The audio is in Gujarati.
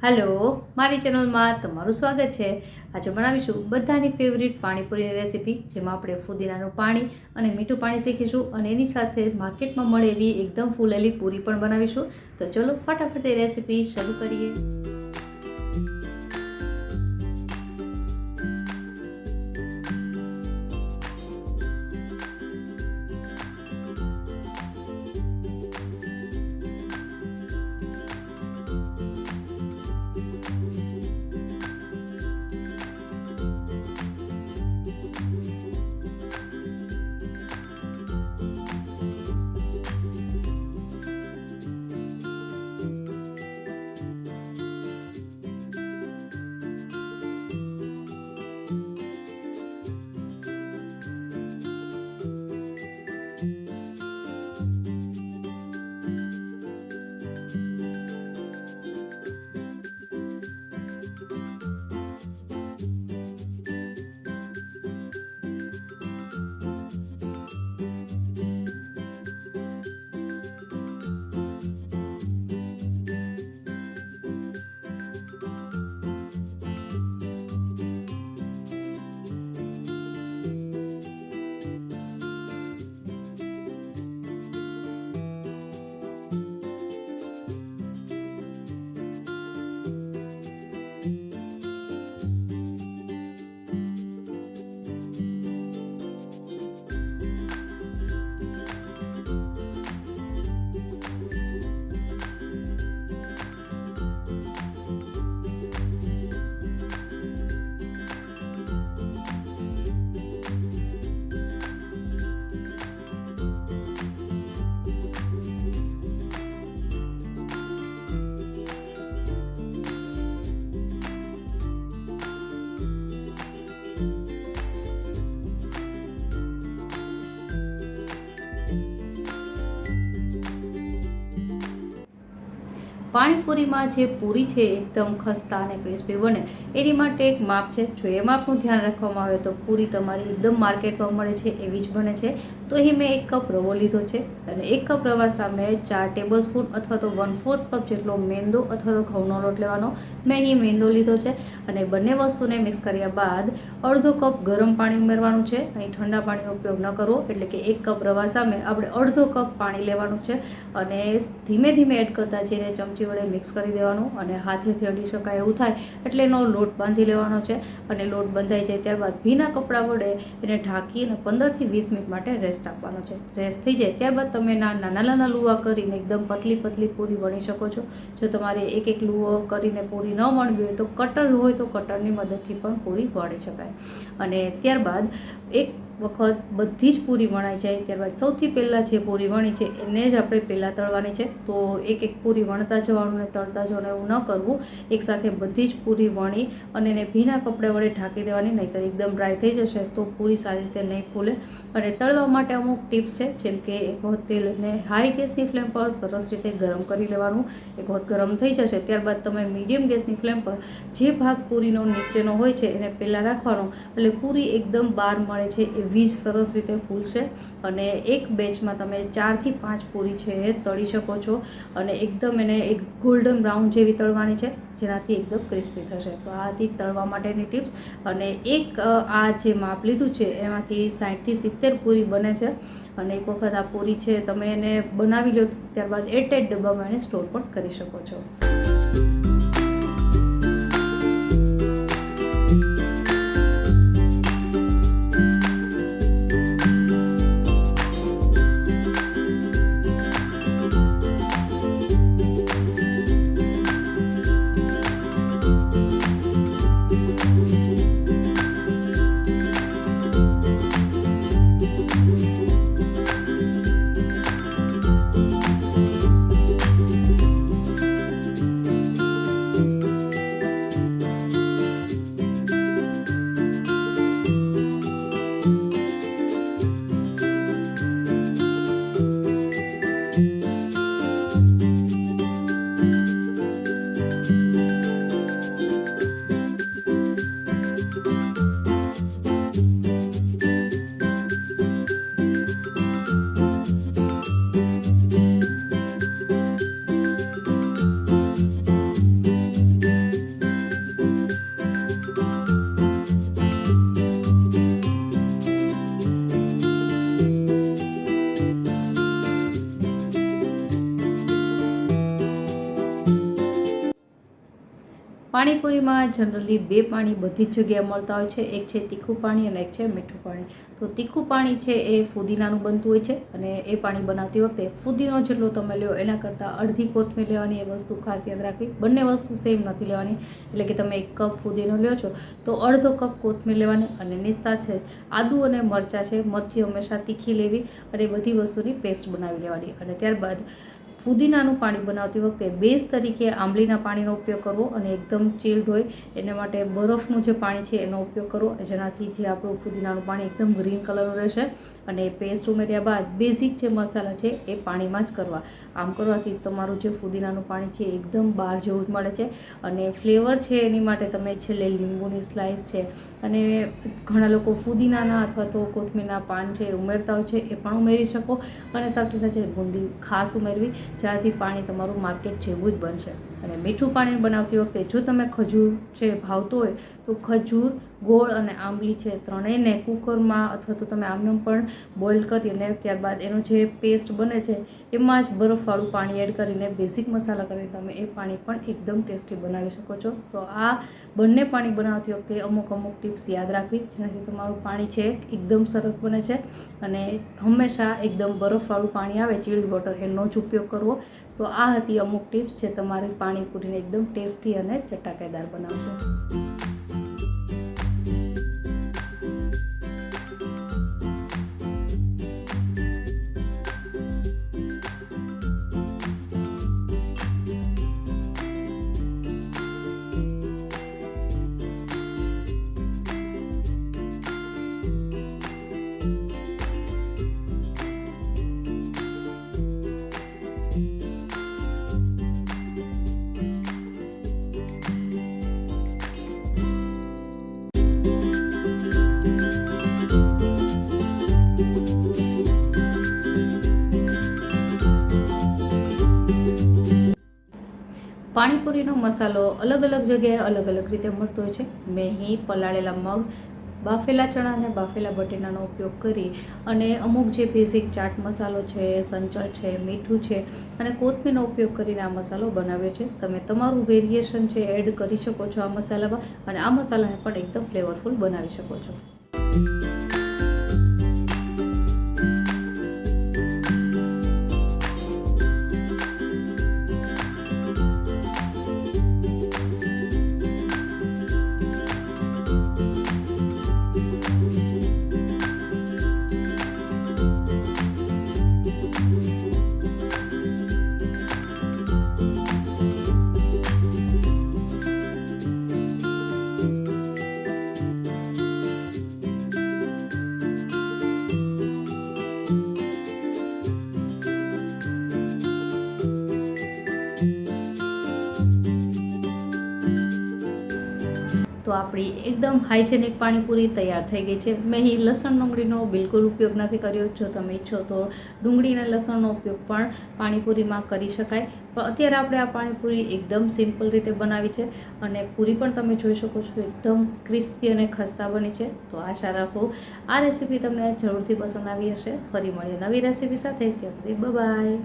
हेलो मारी चेनल में तमारुं स्वागत है। आज बनावीशुं बधानी फेवरेट पानीपुरी रेसिपी जेमां आपणे फुदीनानुं पाणी अने मीठुं पाणी શીખીશું અને એની સાથે માર્કેટમાં મળે એવી એકદમ ફૂલેલી પૂરી પણ બનાવીશું। તો ચલો ફટાફટ એ રેસિપી શરૂ કરીએ। पाणीपुरी में जे पूरी है एकदम खस्ता और क्रिस्पी बने एनी माटे एक माप है। जो ए मापनु ध्यान रखवामां आवे तो पूरी तमारी एकदम मार्केट में मळे छे एवी ज बने छे। तो अहीं मैं 1 कप रवो लीधो छे अने 1 कप रवा सामे 4 टेबलस्पून अथवा तो 1/4 कप जेटलो मेंदो अथवा तो घऊनो लोट लेवानो। मैं अहीं मेंदो लीधो छे अने बंने वस्तुने मिक्स कर्या बाद अर्धो कप गरम पाणी उमेरवानुं छे। अहीं ठंडा पाणीनो उपयोग न करवो एटले के 1 कप रवा सामे आपणे अर्धो कप पाणी लेवानुं छे अने धीमे धीमे एड करता जईने चमची वडे मिक्स करी देवानुं अने हाथेथी अडी शकाय एवुं थाय एटले एनो लोट बांधी लेवानो छे अने लोट बंधाई जाय त्यारबाद भीना कपड़ा वडे एने ढांकी अने 15 થી 20 मिनिट माटे रेस्ट आपवानो छे। रेस्ट थई जाय त्यारबाद तमे नाना नाना लूवा करीने एकदम पतली पतली पूरी वणी शको छो। जो तमारे एक एक लूवो करीने पूरी न वणवी होय तो कटर होय तो कटरनी मददथी पण पूरी वणी शकाय। अने त्यारबाद एक वखत बधी ज पूरी वणाई जाए त्यारबाद सौथी पहला जे पूरी वणी छे एने ज आपणे पहला तळवानी छे। तो एक एक पूरी वणता जवानुं ने तळता जवानुं एवुं न करवुं। एक साथे बधी ज पूरी वणी अने एने भीना कपड़ा वडे ढांकी देवानी, नहींतर एकदम ड्राय थई जशे तो पूरी सारी रीते नहीं फूले। अने तळवा माटे अमुक टिप्स छे, जेम के एक वखत तेलने हाई गैसनी फ्लेम पर सरस रीते गरम करी लेवानुं। एक वखत गरम थई जशे त्यारबाद तमे मीडियम गैसनी फ्लेम पर जे भाग पूरीनो नीचेनो होय छे एने पहेला राखवानो એટલે પૂરી એકદમ બાર મળે છે એવી જ સરસ રીતે ફૂલશે। અને એક બેચમાં તમે 4 થી 5 પૂરી છે એ તળી શકો છો અને એકદમ એને એક ગોલ્ડન બ્રાઉન જેવી તળવાની છે જેનાથી એકદમ ક્રિસ્પી થશે। તો આ હતી તળવા માટેની ટિપ્સ। અને એક આ જે માપ લીધું છે એમાંથી 60 થી 70 પૂરી બને છે અને એક વખત આ પૂરી છે તમે એને બનાવી લો ત્યારબાદ એરટાઇટ ડબ્બામાં એને સ્ટોર પણ કરી શકો છો। પાણીપુરીમાં જનરલી 2 પાણી બધી જ જગ્યાએ મળતા હોય છે, એક છે તીખું પાણી અને એક છે મીઠું પાણી. તો તીખું પાણી છે એ ફુદીનાનું બનતું હોય છે અને એ પાણી બનાવતી વખતે ફુદીનો જેટલો તમે લો એના કરતાં અડધી કોથમીર લેવાની, એ વસ્તુ ખાસ યાદ રાખવી. બંને વસ્તુ સેમ નથી લેવાની, એટલે કે તમે 1 કપ ફુદીનો લો છો તો અડધો કપ કોથમીર લેવાની અને એની સાથે આદુ અને મરચાં છે, મરચી હંમેશા તીખી લેવી અને બધી વસ્તુની પેસ્ટ બનાવી લેવાની. અને ત્યારબાદ ફુદીનાનું પાણી બનાવતી વખતે બેઝ તરીકે આંબલીના પાણીનો ઉપયોગ કરવો અને એકદમ ચીલ્ડ હોય એના માટે બરફનું જે પાણી છે એનો ઉપયોગ કરવો, જેનાથી જે આપણું ફુદીનાનું પાણી એકદમ ગ્રીન કલરનું રહેશે. અને પેસ્ટ ઉમેર્યા બાદ બેઝિક જે મસાલા છે એ પાણીમાં જ કરવા. આમ કરવાથી તમારું જે ફુદીનાનું પાણી છે એકદમ બહાર જેવું જ મળે છે. અને ફ્લેવર છે એની માટે તમે છેલ્લે લીંબુની સ્લાઇસ છે અને ઘણા લોકો ફુદીનાના અથવા તો કોથમીરના પાન છે ઉમેરતા હોય છે, એ પણ ઉમેરી શકો. અને સાથે સાથે બુંદી ખાસ ઉમેરવી, જ્યાંથી પાણી તમારું માર્કેટ જેવું જ બનશે. અને મીઠું પાણી બનાવતી વખતે જો તમે ખજૂર છે ભાવતો હોય તો ખજૂર, ગોળ અને આંબલી છે ત્રણેયને કુકરમાં અથવા તો તમે આમનામ પણ બોઇલ કરીને ત્યારબાદ એનો જે પેસ્ટ બને છે એમાં જ બરફવાળું પાણી એડ કરીને બેઝિક મસાલા કરીને તમે એ પાણી પણ એકદમ ટેસ્ટી બનાવી શકો છો. તો આ બંને પાણી બનાવતી વખતે અમુક ટિપ્સ યાદ રાખવી, જેનાથી તમારું પાણી છે એકદમ સરસ બને છે. અને હંમેશા એકદમ બરફવાળું પાણી આવે, ચીલ્ડ વોટર, એનો જ ઉપયોગ કરવો. તો આ હતી અમુક ટિપ્સ જે તમારી પાણીપુરીને એકદમ ટેસ્ટી અને ચટાકેદાર બનાવશે. પાણીપુરીનો મસાલો અલગ અલગ જગ્યાએ અલગ અલગ રીતે મળતો હોય છે. મેં અહીં પલાળેલા મગ, બાફેલા ચણા અને બાફેલા બટેટાનો ઉપયોગ કરી અને અમુક જે બેઝિક ચાટ મસાલો છે, સંચળ છે, મીઠું છે અને કોથમીરનો ઉપયોગ કરીને આ મસાલો બનાવ્યો છે. તમે તમારું વેરિએશન છે એડ કરી શકો છો આ મસાલામાં અને આ મસાલાને પણ એકદમ ફ્લેવરફુલ બનાવી શકો છો. તો આપણી એકદમ હાઇજેનિક પાણીપુરી તૈયાર થઈ ગઈ છે. મેં અહીં લસણ ડુંગળીનો બિલકુલ ઉપયોગ નથી કર્યો. જો તમે ઈચ્છો તો ડુંગળી અને લસણનો ઉપયોગ પણ પાણીપુરીમાં કરી શકાય. પણ અત્યારે આપણે આ પાણીપુરી એકદમ સિમ્પલ રીતે બનાવી છે અને પૂરી પણ તમે જોઈ શકો છો એકદમ ક્રિસ્પી અને ખસ્તા બની છે. તો આશા રાખું આ રેસીપી તમને જરૂરથી પસંદ આવી હશે. ફરી મળીએ નવી રેસીપી સાથે. ત્યાં સુધી બાય.